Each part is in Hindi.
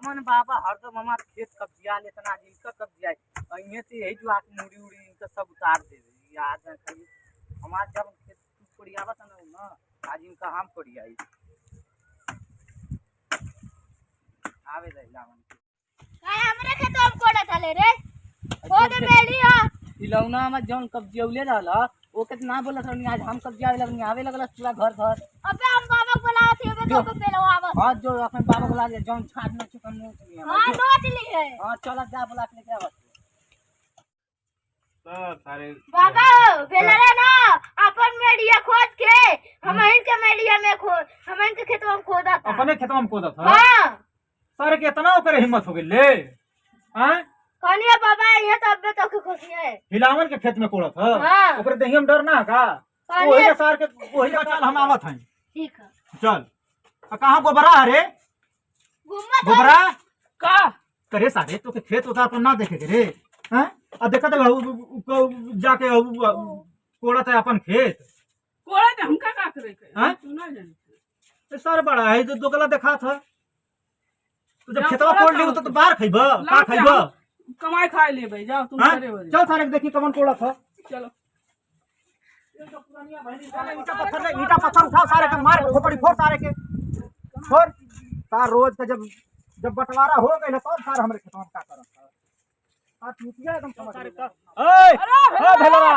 हमन बाबा हरदम हमार खेत कब्जिया लेतना आज इनका कब्जिया इन्हें से यही जो आके मुड़ी उड़ी इनका सब उतार दे याद है खाली हमार जब खेत पड़ियावा था ना आज इनका हम पड़ियाई आवे दे लावन काय हमरे खेत हम कोड़ा थाले रे ओ दे मेली हो इलौना में जौन कब्जियौले रहला वो कितना बोला था आज हम कब्जिया लगनी आवे लगला पूरा घर घर अबे हम बाबा को बुलाओ थे बे तो पेलो आवा हां जो अपन बाबा बुला दे जौन छाट न चुकन नहीं हां नोट ली है हां चला जा बुला के लेके आवा सारे बाबा भेला रे ना अपन मेडिया खोद के हम इनके मेडिया में खोद हम इनके खेतवा में खोदा था अपने खेतवा में खोदा था हां सारे के इतना ओकर हिम्मत हो गेल ले हैं कनिया बाबा ये तो अबे तो खुशी है हिलावन के खेत में कोड़त ह हां ओकर देही में डर ना का वही के सार के वही का चल हम आवत हैं ठीक है चल कहां गोबरा रे घुमत गोबरा का करे सारे तो के खेत उतार पर ना देखे के रे हैं आ देखत जाके कोड़त है अपन खेत कोड़ा तो हमका का करे हैं सुना जानी सर बड़ा है जो दोगला देखा था तो जब खेतवा कोड़ ली तो बाहर खइबा का खइबा कमाई खाए ले भाई जाओ तुम करे हो चल सारे देखी कमन कोड़ा था चलो ईटा पत्थर उठाओ सारे के मार खोपड़ी फोड़ सारे के फोड़ सार रोज का जब बंटवारा हो गए तो सार हमरे खेतवा में का करत आ टूटिया एकदम समझ ए भेलवा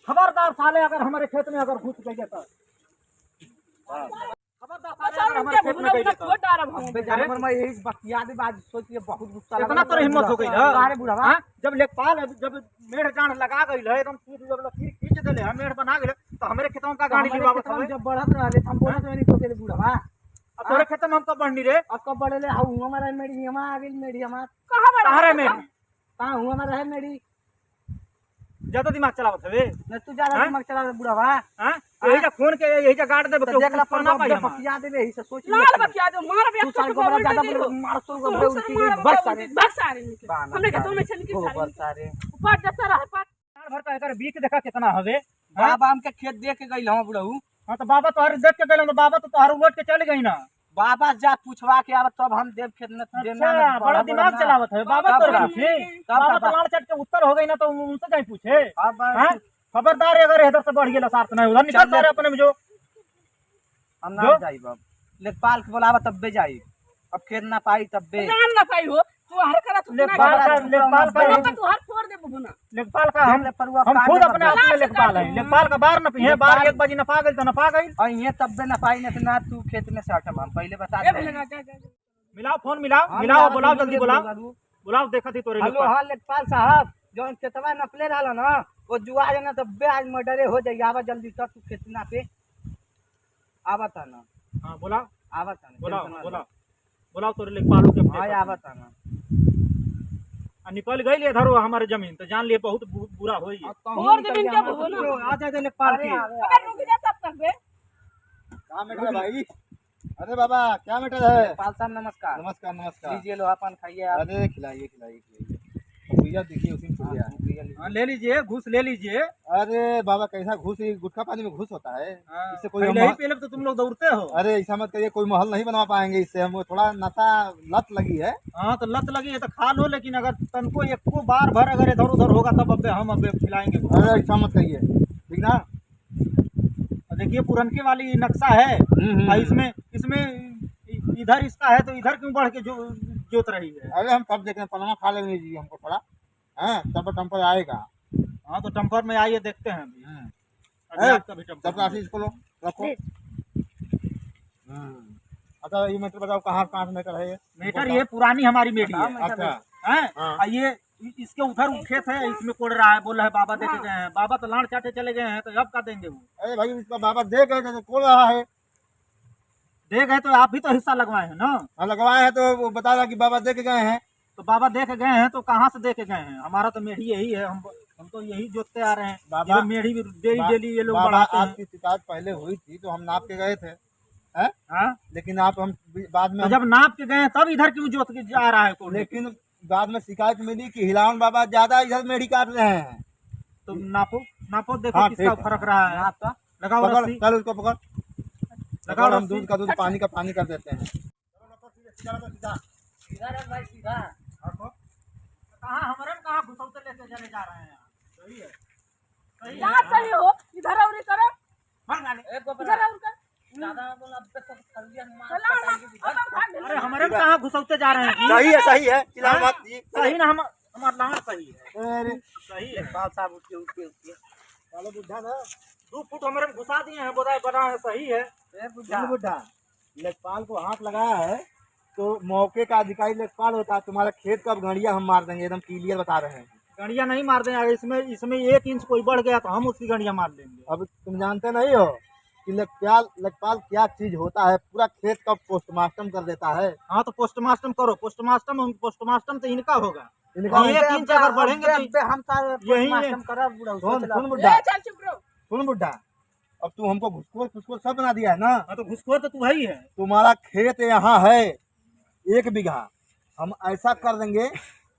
खबरदार साले अगर हमारे खेत में अगर घुस गए तो खबरदार साले अगर हमारे खेत में गए तो बेचारे मन में यही बतिया दे बात सोच के बहुत गुस्सा इतना तो हिम्मत हो गई है अरे बुढ़वा जब लेखपाल जब मेढ़ जान लगा गई है एकदम जब लकीर खींच देले हम मेढ़ बना गेले तो हमरे खेतवा का गाड़ी लिवावत हवे जब बढ़त रहले हम बोलत नहीं तो के बुढ़वा अब तोरे खेत में हम कब बढ़नी रे अब कब बढ़ले हूं हमारा मेरी हमा आ गेल मेरी हमा कहां बड़ा कहां रे मेढ़ कहां हूं हमारा है मेरी ज्यादा दिमाग चलावत हवे न तू ज्यादा दिमाग चला बुढ़वा हां यही जा फोन के यही जा गाड़ दे तो देखला पर ना पाई हम बतिया देबे ही से सोच लाल बकिया दो मार बे तू साल गोबरा ज्यादा मार तो गोबरा उल्टी बस सारे बस सारे हमने खेतों में चल के गोबर सारे ऊपर जैसा रहा पर साल भर का एकर बीक देखा कितना हवे बाबा हम के खेत देख के गइल हम बुढ़ऊ हां तो बाबा तोहर देख के गइल तो बाबा तो तोहर उलट के चल गई ना बाबा जा पूछवा के आव तब हम देव खेत में देना अच्छा, बड़ा दिमाग चलावत है बाबा तो पूछे बाबा तो लाड़ चट के उत्तर हो गई ना तो उनसे जाई पूछे हैं खबरदार अगर इधर से बढ़ गेला साथ नहीं उधर निकल सारे अपने में जो हम ना जाई बाब लेखपाल के बुलावा तब बे जाई अब खेत ना पाई तब बे जान ना पाई हो तू हर करा तू लेखपाल का तू हर फोड़ दे बुना लेखपाल का हम खुद अपने आप में लेखपाल है लेखपाल का बार न पिए बार एक बाजी नफा गई तो नफा गई और ये तब बे ना पाई ना ना तू खेत में से हटम हम पहले बता ए दे भलेगा जा मिलाओ फोन मिलाओ बुलाओ जल्दी बुलाओ देखा थी तोरे हेलो हां लेखपाल साहब जौन खेतवा नपले रहला ना वो जुआ जाना तो बे आज मर्डरे हो जाई आवा जल्दी तब तू खेतना पे आवत ना हां बुलाओ आवत ना बुलाओ तोरे लेखपालों के हां आवत ना निकल गई इधर हमारे जमीन तो जान लिए बहुत बुरा होई और जमीन क्या हो ना आ जाए लेखपाल की अबे रुक जा तब तक बे क्या मैटर है भाई? अरे बाबा क्या मैटर है? लेखपाल साहब नमस्कार नमस्कार नमस्कार। लीजिए लोहा पान खाइए आप अरे खिलाइए खिलाइए खिलाइए तो भैया देखिए उसी में छूट गया। हाँ ले लीजिए घूस ले लीजिए अरे बाबा कैसा घूस गुटखा पानी में घूस होता है इससे कोई पहले ही पहले तो तुम लोग दौड़ते हो अरे ऐसा मत करिए कोई महल नहीं बनवा पाएंगे इससे हमको थोड़ा नशा लत लगी है। हाँ तो लत लगी है तो खा लो लेकिन अगर तनको एको बार भर अगर इधर उधर होगा तब अबे हम अबे खिलाएंगे अरे ऐसा मत कहिए ठीक ना। देखिए पुरनके वाली नक्शा है और इसमें इसमें इधर इसका है तो इधर क्यों बढ़ के जोत रही है। अरे हम तब देखें पनमा खा लेने दीजिए हमको थोड़ा हाँ तब टम्पर आएगा। हाँ तो टम्पर में आइए देखते हैं अभी आपका भी टम्पर तब राशि इसको लो रखो। अच्छा ये मीटर बताओ कहाँ कहाँ से मीटर है ये? मीटर ये पुरानी हमारी मेढ़ी है अच्छा हैं हाँ। और ये इसके उधर खेत है इसमें कोड़ रहा है बोल रहा है बाबा देखे गए हैं बाबा तो लाड़ चाटे चले गए हैं तो अब का देंगे वो। अरे भाई इसका बाबा दे गए थे तो कोल रहा है। दे गए तो आप भी तो हिस्सा लगवाए हैं ना। हाँ लगवाए हैं तो वो बता रहा कि बाबा दे के गए हैं। तो बाबा देख गए हैं तो कहाँ से देख गए हैं हमारा तो मेढ़ी यही है हम तो यही जोतते आ रहे हैं बाबा मेढ़ी भी डेली ये लोग बाबा बढ़ाते हैं। आपकी शिकायत पहले हुई थी तो हम नाप के गए थे हैं हाँ लेकिन आप हम बाद में तो जब नाप के गए तब इधर क्यों जोत के जा रहा है कोई। लेकिन बाद में शिकायत मिली कि हिलावन बाबा ज्यादा इधर मेढ़ी काट रहे हैं। तो नापो देखो हाँ, किसका ठीक है। फर्क रहा है आपका। लगाओ पकड़ रस्सी चल उसको पकड़ लगाओ हम रस्सी। दूध का दूध पानी का पानी कर देते हैं। सीधा रख भाई सीधा। कहाँ हमारे में कहाँ घुसौते लेके चले जा रहे हैं यहाँ? सही है, सही है। यहाँ सही हो इधर और इधर हाँ, गाली। एक गोबर इधर और कर ज्यादा बोल अब तक खरीदिया चला हम अरे हमारे में कहाँ घुसौते जा रहे हैं जी? सही है चिल्लाओ मत जी। सही ना, हम हमारा लाहौर सही है, अरे सही है। बाल साहब उठके चलो बुढ़ा ना 2 फुट हमारे में घुसा दिए हैं, बोला बना है, सही है। चल बुड्ढा, लेखपाल को हाथ लगाया है तो मौके का अधिकारी लेखपाल होता है। तुम्हारा खेत का गड़िया हम मार देंगे, एकदम क्लियर बता रहे हैं। गड़िया नहीं मार देंगे, इसमें 1 इंच कोई बढ़ गया तो हम उसकी गड़िया मार देंगे। अब तुम जानते नहीं हो कि लेखपाल क्या चीज होता है। पूरा खेत का पोस्टमार्टम कर देता है। हाँ तो पोस्टमार्टम करो, पोस्टमार्टम तो इनका होगा। इनका 1 इंच अगर बढ़ेंगे तो हम सारे यही है। पोस्टमार्टम करा बुढ़ा सुन बुड्ढा, चल चुप रहो सुन बुड्ढा, अब तू हमको घुसखोर सब बना दिया है ना। हाँ तो घुसखोर तो तू है ही है। तुम्हारा खेत यहाँ है 1 बीघा, हम ऐसा कर देंगे।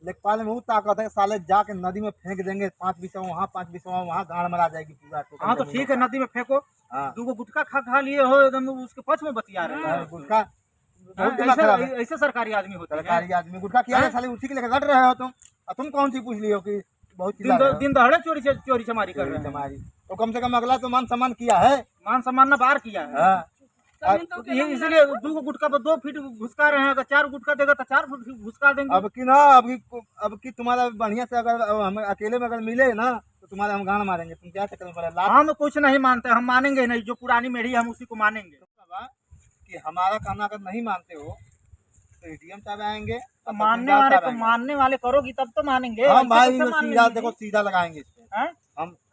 लेखपाल में वो ताकत है, साले जाके नदी में फेंक देंगे। 5 बीसवा वहाँ 5 बीसवा वहाँ, गाड़ मरा जाएगी पूरा। हाँ तो ठीक है, नदी में फेंको। हाँ 2 गुटखा खा लिए हो, एकदम उसके पक्ष में बतिया रहे हैं। गुटखा बहुत दिमाग खराब है। ऐसे सरकारी आदमी होते हैं। सरकारी आदमी गुटखा किया है, साले उसी के लेकर लड़ रहे हो तुम। और तुम कौन सी पूछ ली हो कि बहुत चिल्ला रहे हो? दिन दहाड़े चोरी चमारी कर रहे हैं। हमारी तो कम से कम अगला तो मान सम्मान किया है। मान सम्मान न बार किया है। हाँ जमीन तो ये इसलिए 2 गुटका पर 2 फीट घुसका रहे हैं। अगर 4 गुटका देगा तो 4 फीट घुसका देंगे। अब की ना, अब की तुम्हारा बढ़िया से अगर हमें अकेले में अगर मिले ना तो तुम्हारे हम गान मारेंगे। तुम क्या चक्कर में पड़े? लात हम कुछ नहीं मानते, हम मानेंगे नहीं। जो पुरानी मेढ़ी है हम उसी को मानेंगे। कि हमारा कहना अगर नहीं मानते हो तो एटीएम साहब आएंगे। तो मानने वाले करोगी तब तो मानेंगे। हम ऐसे भाई कैसे मान सीधा लेंगे? देखो सीधा लगाएंगे इस पे। हैं?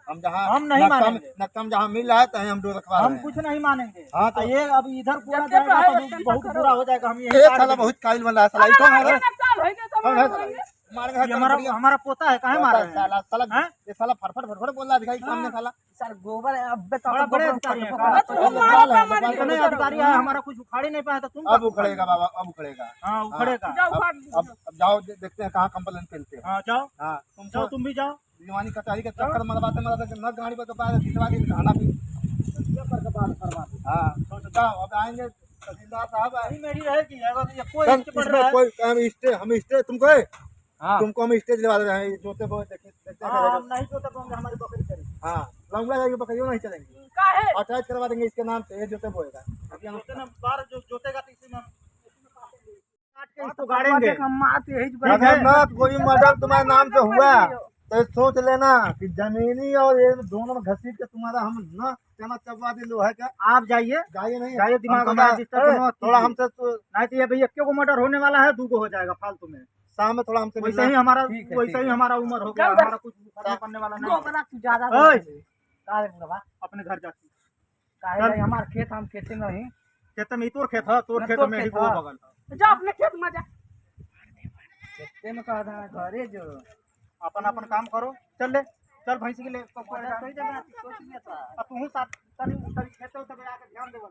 हम जहाँ हम नहीं मानेंगे। नक्कम जहाँ मिल रहा है तो हम डोर रखवा रहे हम हैं। कुछ नहीं मानेंगे। हाँ तो ये अब इधर पूरा जब तक जाएगा है, तो तब बहुत तक बुरा हो जाएगा। हम एक यही साला बहुत काबिल बन रहा है। साला कौन है रे? साल हो गया कौन है? तो मारेगा हमारा पोता है, काहे मार रहे हैं? साला साला हैं? ये साला फरफर फरफर बोल रहा है दिखाई सामने साला। सर गोबर अब्बे बड़ा बड़े अधिकारी हैं। इतने अधिकारी है, हमारा कुछ उखाड़ ही नहीं पाया तो तुम अब उखड़ेगा बाबा, अब उखड़ेगा। हाँ उखड़ेगा। अब जाओ देखते हैं कहाँ कंप्लेन फैलते हैं। हाँ जाओ, हाँ तुम भी जाओ। दीवानी कचहरी के चक्कर मरवाते न गाड़ी पर कपा खिंचवा के खाना भी हाँ तो जाओ। अब आएंगे तहसीलदार साहब यही मेरी रहेगी। अगर ये कोई चल, इंच बढ़ इसमें रहा है कोई हम स्टेज तुमको है? हाँ तुमको हम स्टेज दिलवा दे रहे हैं। जोते बोए देखते हाँ, हम नहीं तो तब हमारी बकरी करेगी। हाँ लौंगा जाएगी, बकरियों नहीं चलेंगी। का है अटैच करवा देंगे इसके नाम से। ये जोते बोएगा अभी हम जोते ना बार जो जोतेगा तो इसी में काट के इसको गाड़ेंगे। अगर ना कोई मर्डर तुम्हारे नाम से हुआ तो सोच लेना कि जमीनी और ये दोनों में घसीट के तुम्हारा हम ना चना चबवा दे लो है क्या? आप जाइए, जाइए नहीं जाइए, दिमाग हमको हमारा ना- डिस्टर्ब मत थोड़ा कीजिए। हमसे तो नहीं तो ये भैया को मर्डर होने वाला है, 2 हो जाएगा फालतू में। शाम में थोड़ा हमसे वैसे मिलना। ही हमारा ठीक है, वैसे ठीक ही है। हमारा उम्र हो गया, हमारा कुछ करने वाला नहीं। गोबर तू ज्यादा ओए, बाबा अपने घर जाती काहे हमार खेत हम खेते में ही खेत में तोर खेत है, तोर खेत में ही वो बगल है। जा अपने खेत में जा खेते में कहा था घरे जो अपन काम करो। चल भैंसी के लिए सोच लिया था तू साथ खेत ध्यान देवल।